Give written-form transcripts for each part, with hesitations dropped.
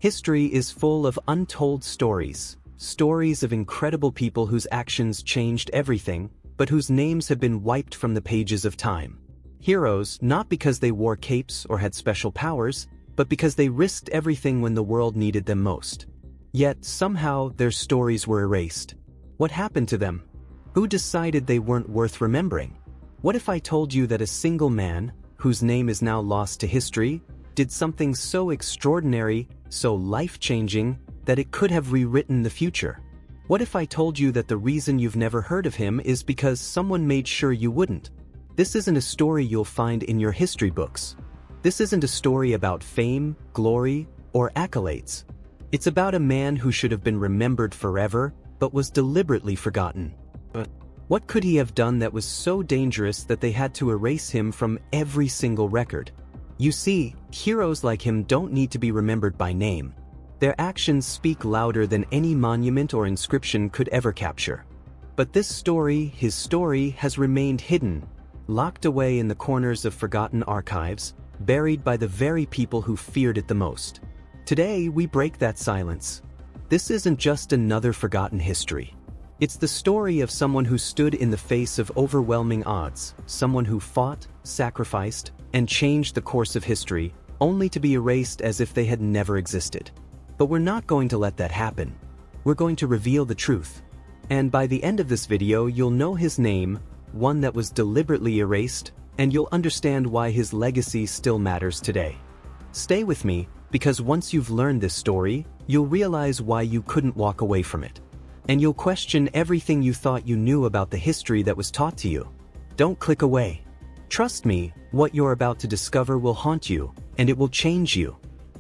History is full of untold stories, stories of incredible people whose actions changed everything, but whose names have been wiped from the pages of time. Heroes, not because they wore capes or had special powers, but because they risked everything when the world needed them most. Yet, somehow, their stories were erased. What happened to them? Who decided they weren't worth remembering? What if I told you that a single man, whose name is now lost to history, did something so extraordinary, so life-changing, that it could have rewritten the future? What if I told you that the reason you've never heard of him is because someone made sure you wouldn't? This isn't a story you'll find in your history books. This isn't a story about fame, glory, or accolades. It's about a man who should have been remembered forever, but was deliberately forgotten. But what could he have done that was so dangerous that they had to erase him from every single record? You see, heroes like him don't need to be remembered by name. Their actions speak louder than any monument or inscription could ever capture. But this story, his story, has remained hidden, locked away in the corners of forgotten archives, buried by the very people who feared it the most. Today, we break that silence. This isn't just another forgotten history. It's the story of someone who stood in the face of overwhelming odds, someone who fought, sacrificed, and changed the course of history, only to be erased as if they had never existed. But we're not going to let that happen. We're going to reveal the truth. And by the end of this video, you'll know his name, one that was deliberately erased, and you'll understand why his legacy still matters today. Stay with me, because once you've learned this story, you'll realize why you couldn't walk away from it. And you'll question everything you thought you knew about the history that was taught to you. Don't click away. Trust me, what you're about to discover will haunt you, and it will change you.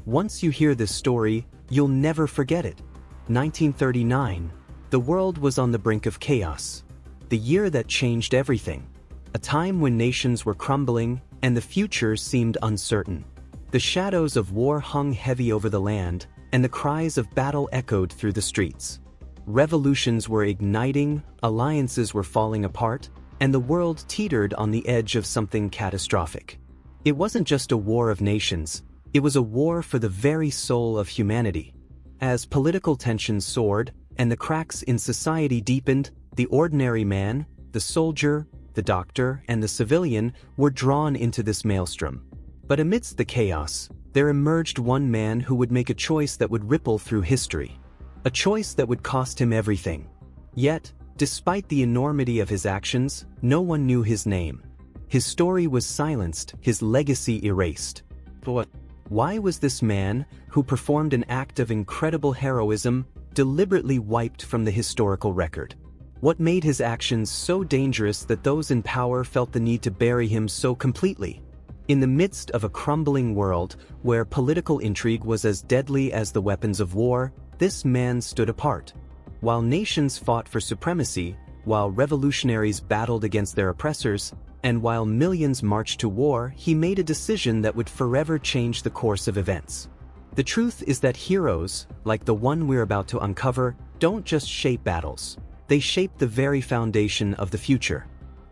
Once you hear this story, you'll never forget it. 1939. The world was on the brink of chaos. The year that changed everything. A time when nations were crumbling, and the future seemed uncertain. The shadows of war hung heavy over the land, and the cries of battle echoed through the streets. Revolutions were igniting, alliances were falling apart, and the world teetered on the edge of something catastrophic. It wasn't just a war of nations, it was a war for the very soul of humanity. As political tensions soared, and the cracks in society deepened, the ordinary man, the soldier, the doctor, and the civilian were drawn into this maelstrom. But amidst the chaos, there emerged one man who would make a choice that would ripple through history. A choice that would cost him everything. Yet, despite the enormity of his actions, no one knew his name. His story was silenced, his legacy erased. But why was this man, who performed an act of incredible heroism, deliberately wiped from the historical record? What made his actions so dangerous that those in power felt the need to bury him so completely? In the midst of a crumbling world, where political intrigue was as deadly as the weapons of war, this man stood apart. While nations fought for supremacy, while revolutionaries battled against their oppressors, and while millions marched to war, he made a decision that would forever change the course of events. The truth is that heroes, like the one we're about to uncover, don't just shape battles. They shape the very foundation of the future.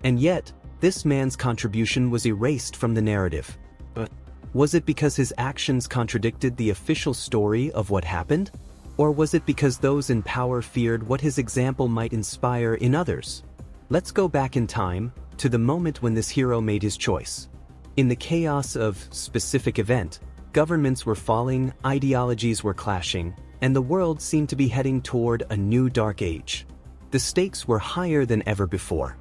And yet, this man's contribution was erased from the narrative. But was it because his actions contradicted the official story of what happened? Or was it because those in power feared what his example might inspire in others? Let's go back in time, to the moment when this hero made his choice. In the chaos of specific event, governments were falling, ideologies were clashing, and the world seemed to be heading toward a new dark age. The stakes were higher than ever before.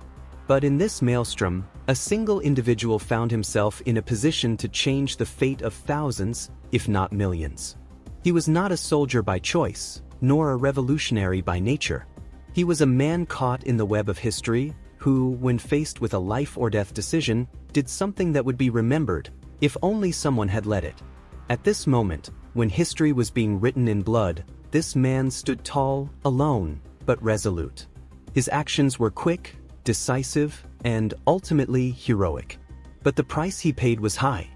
But in this maelstrom, a single individual found himself in a position to change the fate of thousands, if not millions. He was not a soldier by choice, nor a revolutionary by nature. He was a man caught in the web of history, who, when faced with a life-or-death decision, did something that would be remembered, if only someone had led it. At this moment, when history was being written in blood, this man stood tall, alone, but resolute. His actions were quick, decisive, and ultimately heroic. But the price he paid was high.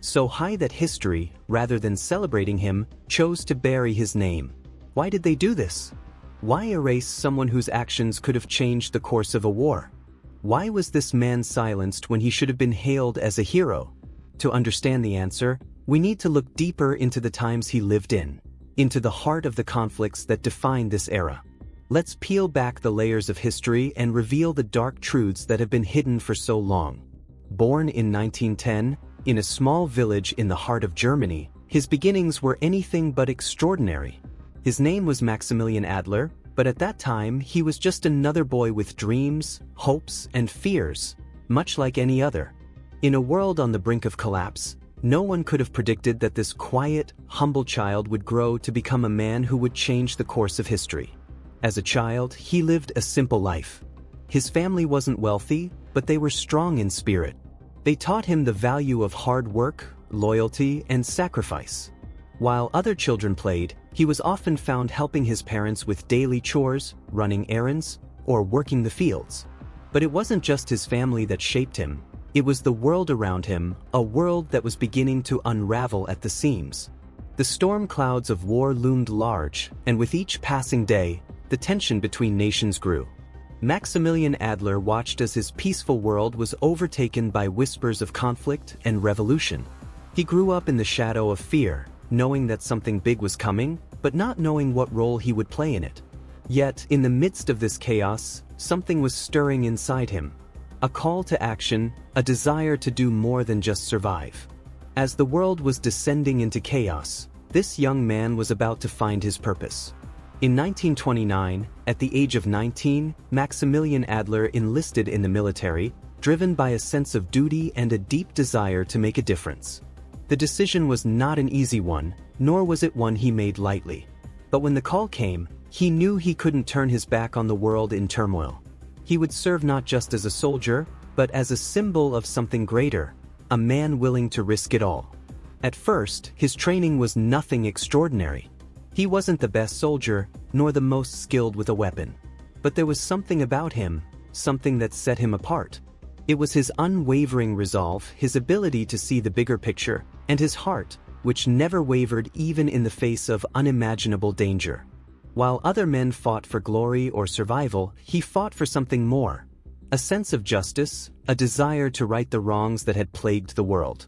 So high that history, rather than celebrating him, chose to bury his name. Why did they do this? Why erase someone whose actions could have changed the course of a war? Why was this man silenced when he should have been hailed as a hero? To understand the answer, we need to look deeper into the times he lived in. into the heart of the conflicts that define this era. Let's peel back the layers of history and reveal the dark truths that have been hidden for so long. Born in 1910, in a small village in the heart of Germany, his beginnings were anything but extraordinary. His name was Maximilian Adler, but at that time he was just another boy with dreams, hopes, and fears, much like any other. In a world on the brink of collapse, no one could have predicted that this quiet, humble child would grow to become a man who would change the course of history. As a child, he lived a simple life. His family wasn't wealthy, but they were strong in spirit. They taught him the value of hard work, loyalty, and sacrifice. While other children played, he was often found helping his parents with daily chores, running errands, or working the fields. But it wasn't just his family that shaped him. It was the world around him, a world that was beginning to unravel at the seams. The storm clouds of war loomed large, and with each passing day, the tension between nations grew. Maximilian Adler watched as his peaceful world was overtaken by whispers of conflict and revolution. He grew up in the shadow of fear, knowing that something big was coming, but not knowing what role he would play in it. Yet, in the midst of this chaos, something was stirring inside him. A call to action, a desire to do more than just survive. As the world was descending into chaos, this young man was about to find his purpose. In 1929, at the age of 19, Maximilian Adler enlisted in the military, driven by a sense of duty and a deep desire to make a difference. The decision was not an easy one, nor was it one he made lightly. But when the call came, he knew he couldn't turn his back on the world in turmoil. He would serve not just as a soldier, but as a symbol of something greater, a man willing to risk it all. At first, his training was nothing extraordinary. He wasn't the best soldier, nor the most skilled with a weapon. But there was something about him, something that set him apart. It was his unwavering resolve, his ability to see the bigger picture, and his heart, which never wavered even in the face of unimaginable danger. While other men fought for glory or survival, he fought for something more. A sense of justice, a desire to right the wrongs that had plagued the world.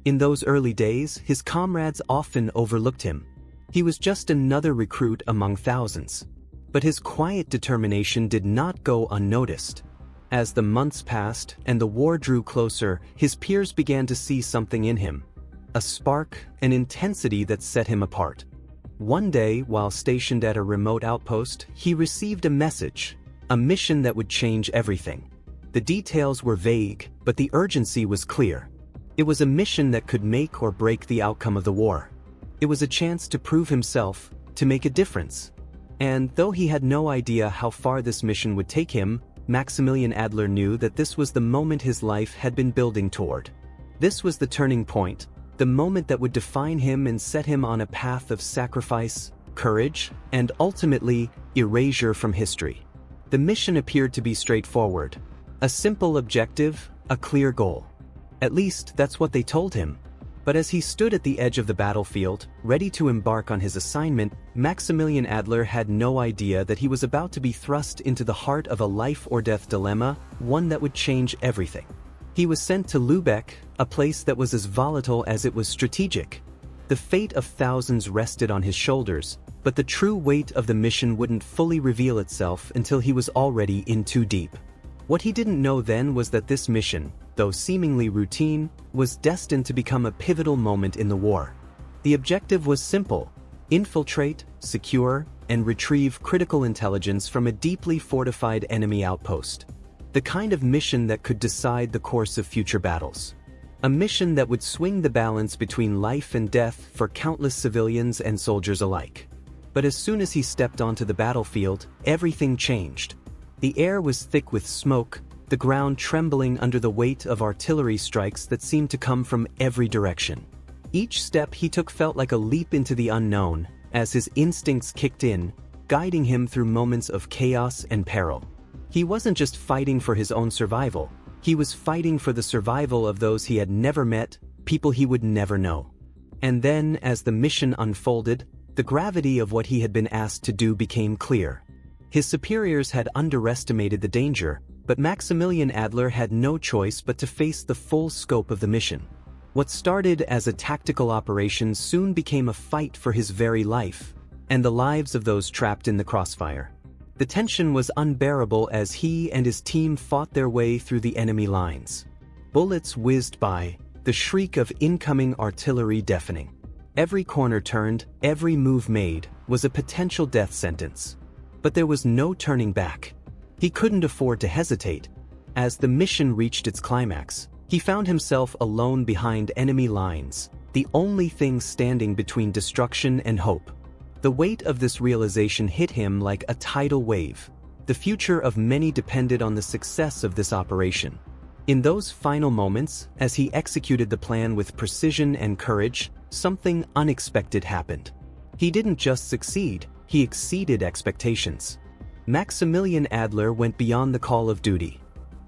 In those early days, his comrades often overlooked him. He was just another recruit among thousands. But his quiet determination did not go unnoticed. As the months passed and the war drew closer, his peers began to see something in him. A spark, an intensity that set him apart. One day, while stationed at a remote outpost, he received a message, a mission that would change everything. The details were vague, but the urgency was clear. It was a mission that could make or break the outcome of the war. It was a chance to prove himself, to make a difference. And though he had no idea how far this mission would take him, Maximilian Adler knew that this was the moment his life had been building toward. This was the turning point, the moment that would define him and set him on a path of sacrifice, courage, and ultimately, erasure from history. The mission appeared to be straightforward. A simple objective, a clear goal. At least, that's what they told him. But as he stood at the edge of the battlefield, ready to embark on his assignment, Maximilian Adler had no idea that he was about to be thrust into the heart of a life-or-death dilemma, one that would change everything. He was sent to Lübeck, a place that was as volatile as it was strategic. The fate of thousands rested on his shoulders, but the true weight of the mission wouldn't fully reveal itself until he was already in too deep. What he didn't know then was that this mission, though seemingly routine, was destined to become a pivotal moment in the war. The objective was simple: infiltrate, secure, and retrieve critical intelligence from a deeply fortified enemy outpost. The kind of mission that could decide the course of future battles. A mission that would swing the balance between life and death for countless civilians and soldiers alike. But as soon as he stepped onto the battlefield, everything changed. The air was thick with smoke, the ground trembling under the weight of artillery strikes that seemed to come from every direction. Each step he took felt like a leap into the unknown, as his instincts kicked in, guiding him through moments of chaos and peril. He wasn't just fighting for his own survival, he was fighting for the survival of those he had never met, people he would never know. And then, as the mission unfolded, the gravity of what he had been asked to do became clear. His superiors had underestimated the danger, but Maximilian Adler had no choice but to face the full scope of the mission. What started as a tactical operation soon became a fight for his very life, and the lives of those trapped in the crossfire. The tension was unbearable as he and his team fought their way through the enemy lines. Bullets whizzed by, the shriek of incoming artillery deafening. Every corner turned, every move made, was a potential death sentence. But there was no turning back. He couldn't afford to hesitate. As the mission reached its climax, he found himself alone behind enemy lines, the only thing standing between destruction and hope. The weight of this realization hit him like a tidal wave. The future of many depended on the success of this operation. In those final moments, as he executed the plan with precision and courage, something unexpected happened. He didn't just succeed, he exceeded expectations. Maximilian Adler went beyond the call of duty.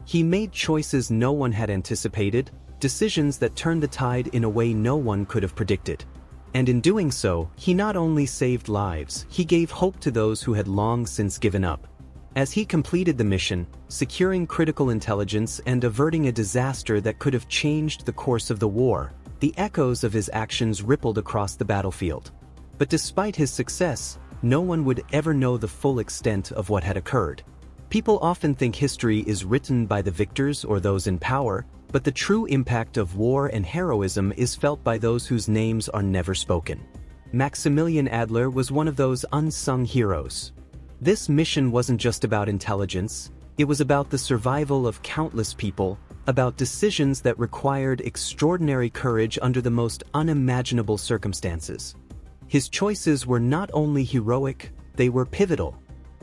He made choices no one had anticipated, decisions that turned the tide in a way no one could have predicted. And in doing so, he not only saved lives, he gave hope to those who had long since given up. As he completed the mission, securing critical intelligence and averting a disaster that could have changed the course of the war, the echoes of his actions rippled across the battlefield. But despite his success, no one would ever know the full extent of what had occurred. People often think history is written by the victors or those in power, but the true impact of war and heroism is felt by those whose names are never spoken. Maximilian Adler was one of those unsung heroes. This mission wasn't just about intelligence, it was about the survival of countless people, about decisions that required extraordinary courage under the most unimaginable circumstances. His choices were not only heroic, they were pivotal.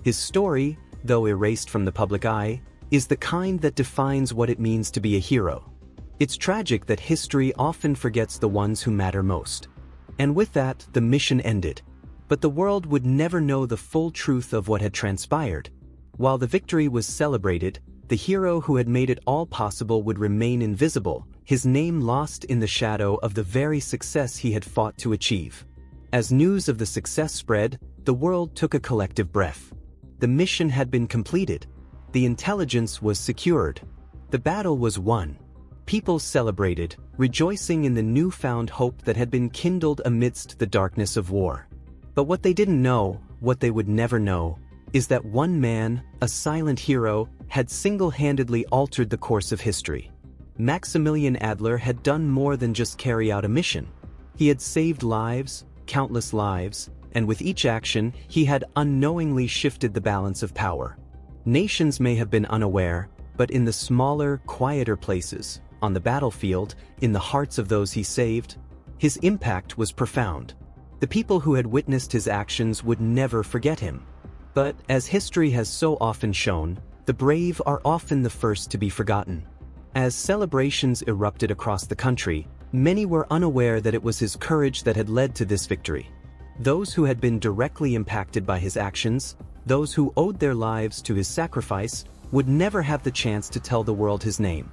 His story, though erased from the public eye, is the kind that defines what it means to be a hero. It's tragic that history often forgets the ones who matter most. And with that, the mission ended. But the world would never know the full truth of what had transpired. While the victory was celebrated, the hero who had made it all possible would remain invisible, his name lost in the shadow of the very success he had fought to achieve. As news of the success spread, the world took a collective breath. The mission had been completed. The intelligence was secured. The battle was won. People celebrated, rejoicing in the newfound hope that had been kindled amidst the darkness of war. But what they didn't know, what they would never know, is that one man, a silent hero, had single-handedly altered the course of history. Maximilian Adler had done more than just carry out a mission. He had saved lives, countless lives, and with each action, he had unknowingly shifted the balance of power. Nations may have been unaware, but in the smaller, quieter places, on the battlefield, in the hearts of those he saved, his impact was profound. The people who had witnessed his actions would never forget him. But, as history has so often shown, the brave are often the first to be forgotten. As celebrations erupted across the country, many were unaware that it was his courage that had led to this victory. Those who had been directly impacted by his actions, those who owed their lives to his sacrifice, would never have the chance to tell the world his name.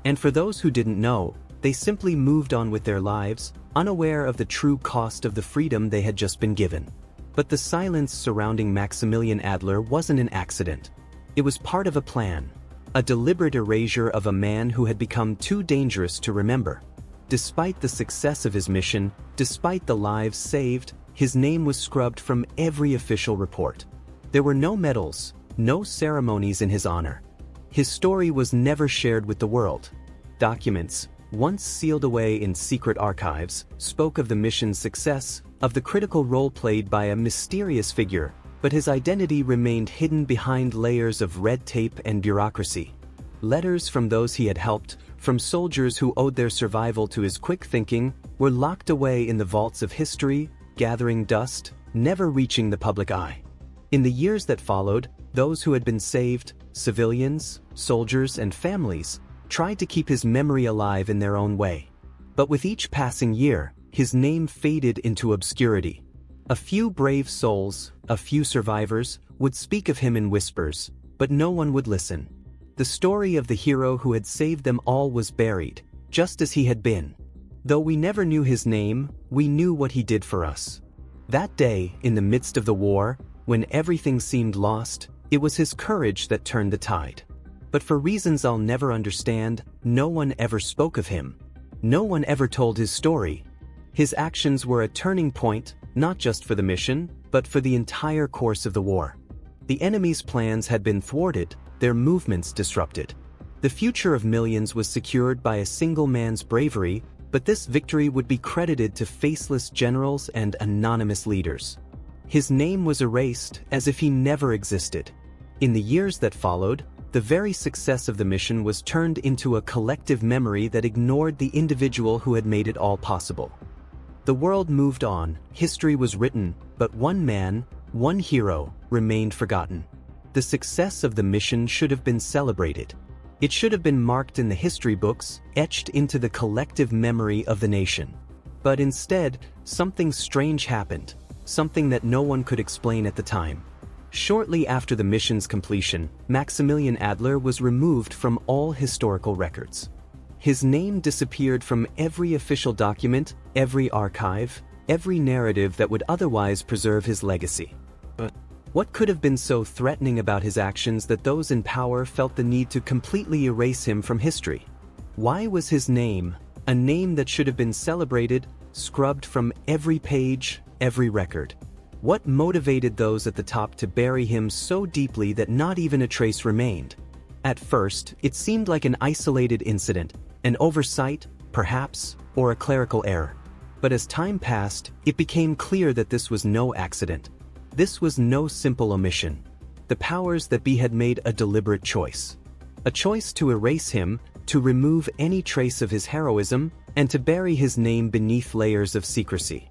And for those who didn't know, they simply moved on with their lives, unaware of the true cost of the freedom they had just been given. But the silence surrounding Maximilian Adler wasn't an accident. It was part of a plan, a deliberate erasure of a man who had become too dangerous to remember. Despite the success of his mission, despite the lives saved, his name was scrubbed from every official report. There were no medals, no ceremonies in his honor. His story was never shared with the world. Documents, once sealed away in secret archives, spoke of the mission's success, of the critical role played by a mysterious figure, but his identity remained hidden behind layers of red tape and bureaucracy. Letters from those he had helped, from soldiers who owed their survival to his quick thinking, were locked away in the vaults of history, gathering dust, never reaching the public eye. In the years that followed, those who had been saved, civilians, soldiers, and families, tried to keep his memory alive in their own way. But with each passing year, his name faded into obscurity. A few brave souls, a few survivors, would speak of him in whispers, but no one would listen. The story of the hero who had saved them all was buried, just as he had been. Though we never knew his name, we knew what he did for us. That day, in the midst of the war, when everything seemed lost, it was his courage that turned the tide. But for reasons I'll never understand, no one ever spoke of him. No one ever told his story. His actions were a turning point, not just for the mission, but for the entire course of the war. The enemy's plans had been thwarted, their movements disrupted. The future of millions was secured by a single man's bravery, but this victory would be credited to faceless generals and anonymous leaders. His name was erased as if he never existed. In the years that followed, the very success of the mission was turned into a collective memory that ignored the individual who had made it all possible. The world moved on, history was written, but one man, one hero, remained forgotten. The success of the mission should have been celebrated. It should have been marked in the history books, etched into the collective memory of the nation. But instead, something strange happened, something that no one could explain at the time. Shortly after the mission's completion, Maximilian Adler was removed from all historical records. His name disappeared from every official document, every archive, every narrative that would otherwise preserve his legacy. But what could have been so threatening about his actions that those in power felt the need to completely erase him from history? Why was his name, a name that should have been celebrated, scrubbed from every page, every record? What motivated those at the top to bury him so deeply that not even a trace remained? At first, it seemed like an isolated incident, an oversight, perhaps, or a clerical error. But as time passed, it became clear that this was no accident. This was no simple omission. The powers that be had made a deliberate choice. A choice to erase him, to remove any trace of his heroism, and to bury his name beneath layers of secrecy.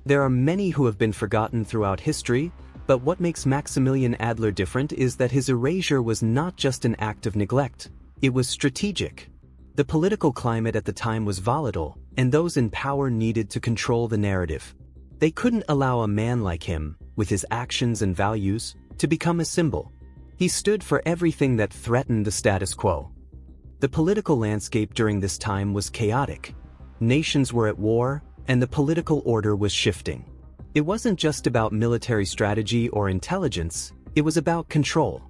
There are many who have been forgotten throughout history, but what makes Maximilian Adler different is that his erasure was not just an act of neglect, it was strategic. The political climate at the time was volatile, and those in power needed to control the narrative. They couldn't allow a man like him, with his actions and values, to become a symbol. He stood for everything that threatened the status quo. The political landscape during this time was chaotic. Nations were at war, and the political order was shifting. It wasn't just about military strategy or intelligence, it was about control.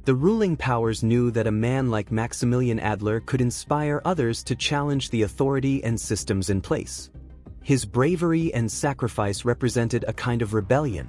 The ruling powers knew that a man like Maximilian Adler could inspire others to challenge the authority and systems in place. His bravery and sacrifice represented a kind of rebellion.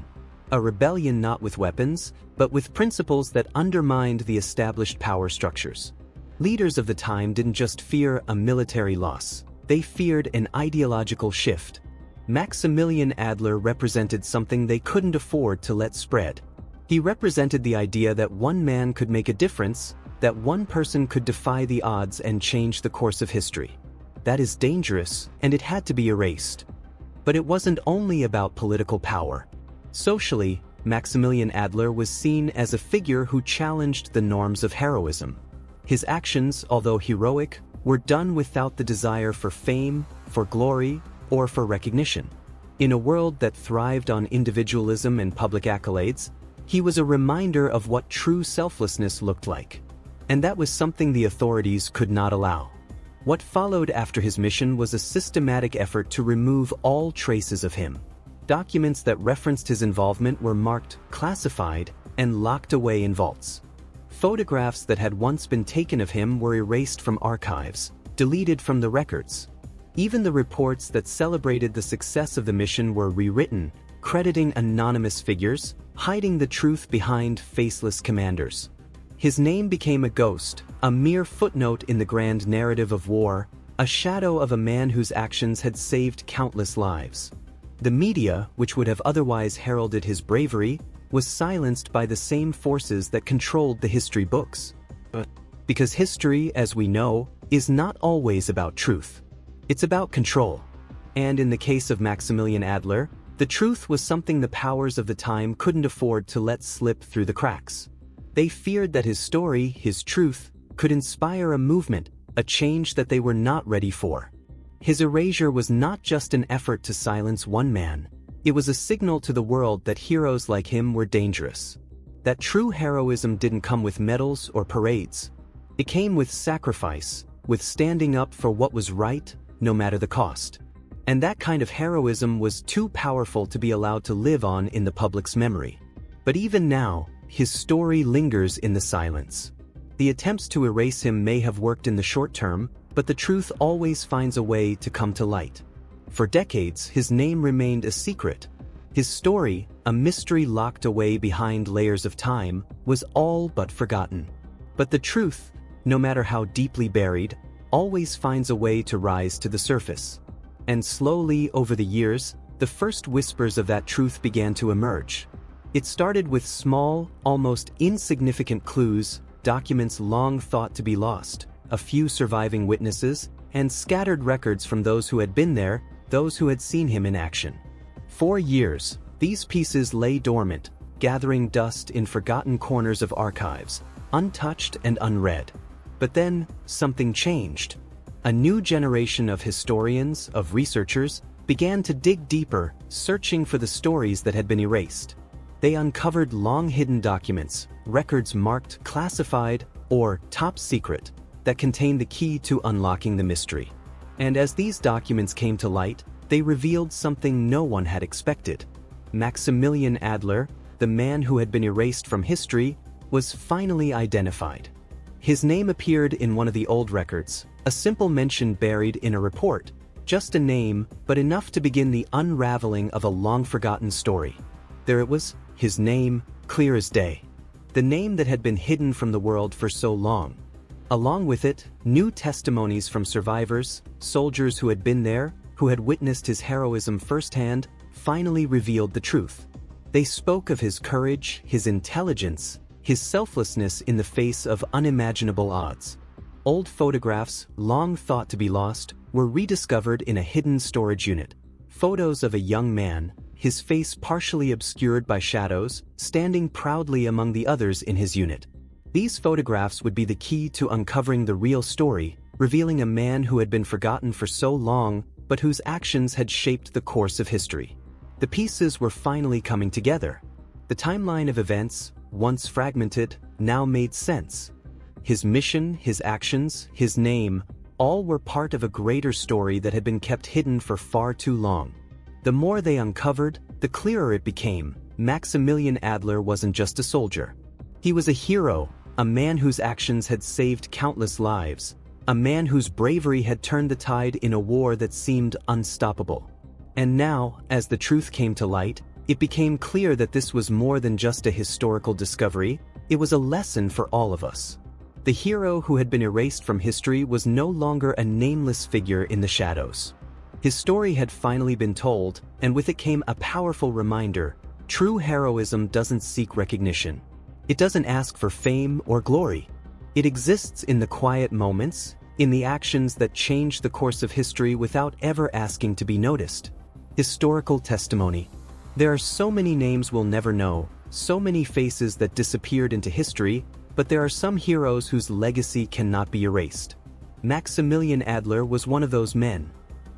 A rebellion not with weapons, but with principles that undermined the established power structures. Leaders of the time didn't just fear a military loss. They feared an ideological shift. Maximilian Adler represented something they couldn't afford to let spread. He represented the idea that one man could make a difference, that one person could defy the odds and change the course of history. That is dangerous, and it had to be erased. But it wasn't only about political power. Socially, Maximilian Adler was seen as a figure who challenged the norms of heroism. His actions, although heroic, were done without the desire for fame, for glory, or for recognition. In a world that thrived on individualism and public accolades, he was a reminder of what true selflessness looked like. And that was something the authorities could not allow. What followed after his mission was a systematic effort to remove all traces of him. Documents that referenced his involvement were marked classified and locked away in vaults. Photographs that had once been taken of him were erased from archives, deleted from the records. Even the reports that celebrated the success of the mission were rewritten, crediting anonymous figures, hiding the truth behind faceless commanders. His name became a ghost, a mere footnote in the grand narrative of war, a shadow of a man whose actions had saved countless lives. The media, which would have otherwise heralded his bravery, was silenced by the same forces that controlled the history books. But because history, as we know, is not always about truth. It's about control. And in the case of Maximilian Adler, the truth was something the powers of the time couldn't afford to let slip through the cracks. They feared that his story, his truth, could inspire a movement, a change that they were not ready for. His erasure was not just an effort to silence one man. It was a signal to the world that heroes like him were dangerous. That true heroism didn't come with medals or parades. It came with sacrifice, with standing up for what was right, no matter the cost. And that kind of heroism was too powerful to be allowed to live on in the public's memory. But even now, his story lingers in the silence. The attempts to erase him may have worked in the short term, but the truth always finds a way to come to light. For decades, his name remained a secret. His story, a mystery locked away behind layers of time, was all but forgotten. But the truth, no matter how deeply buried, always finds a way to rise to the surface. And slowly, over the years, the first whispers of that truth began to emerge. It started with small, almost insignificant clues, documents long thought to be lost, a few surviving witnesses, and scattered records from those who had been there, those who had seen him in action. For years, these pieces lay dormant, gathering dust in forgotten corners of archives, untouched and unread. But then, something changed. A new generation of historians, of researchers, began to dig deeper, searching for the stories that had been erased. They uncovered long-hidden documents, records marked classified or top secret, that contained the key to unlocking the mystery. And as these documents came to light, they revealed something no one had expected. Maximilian Adler, the man who had been erased from history, was finally identified. His name appeared in one of the old records, a simple mention buried in a report, just a name, but enough to begin the unraveling of a long-forgotten story. There it was, his name, clear as day. The name that had been hidden from the world for so long. Along with it, new testimonies from survivors, soldiers who had been there, who had witnessed his heroism firsthand, finally revealed the truth. They spoke of his courage, his intelligence, his selflessness in the face of unimaginable odds. Old photographs, long thought to be lost, were rediscovered in a hidden storage unit. Photos of a young man, his face partially obscured by shadows, standing proudly among the others in his unit. These photographs would be the key to uncovering the real story, revealing a man who had been forgotten for so long, but whose actions had shaped the course of history. The pieces were finally coming together. The timeline of events, once fragmented, now made sense. His mission, his actions, his name, all were part of a greater story that had been kept hidden for far too long. The more they uncovered, the clearer it became. Maximilian Adler wasn't just a soldier. He was a hero, a man whose actions had saved countless lives, a man whose bravery had turned the tide in a war that seemed unstoppable. And now, as the truth came to light, it became clear that this was more than just a historical discovery, it was a lesson for all of us. The hero who had been erased from history was no longer a nameless figure in the shadows. His story had finally been told, and with it came a powerful reminder: true heroism doesn't seek recognition. It doesn't ask for fame or glory. It exists in the quiet moments, in the actions that change the course of history without ever asking to be noticed. Historical testimony. There are so many names we'll never know, so many faces that disappeared into history, but there are some heroes whose legacy cannot be erased. Maximilian Adler was one of those men.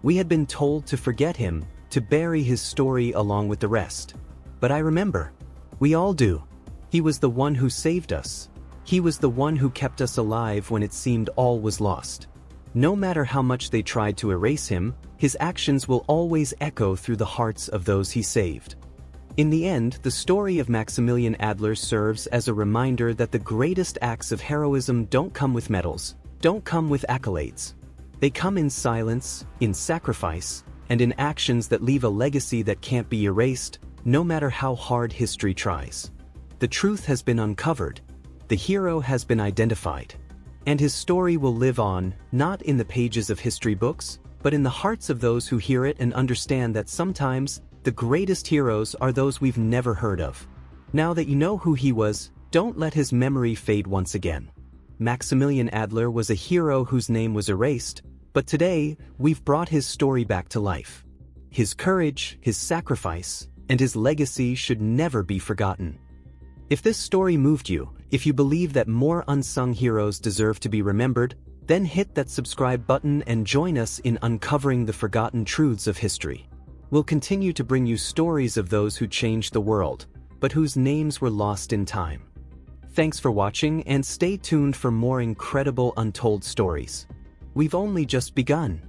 We had been told to forget him, to bury his story along with the rest. But I remember. We all do. He was the one who saved us. He was the one who kept us alive when it seemed all was lost. No matter how much they tried to erase him, his actions will always echo through the hearts of those he saved. In the end, the story of Maximilian Adler serves as a reminder that the greatest acts of heroism don't come with medals, don't come with accolades. They come in silence, in sacrifice, and in actions that leave a legacy that can't be erased, no matter how hard history tries. The truth has been uncovered. The hero has been identified. And his story will live on, not in the pages of history books, but in the hearts of those who hear it and understand that sometimes, the greatest heroes are those we've never heard of. Now that you know who he was, don't let his memory fade once again. Maximilian Adler was a hero whose name was erased, but today, we've brought his story back to life. His courage, his sacrifice, and his legacy should never be forgotten. If this story moved you, if you believe that more unsung heroes deserve to be remembered, then hit that subscribe button and join us in uncovering the forgotten truths of history. We'll continue to bring you stories of those who changed the world, but whose names were lost in time. Thanks for watching, and stay tuned for more incredible untold stories. We've only just begun.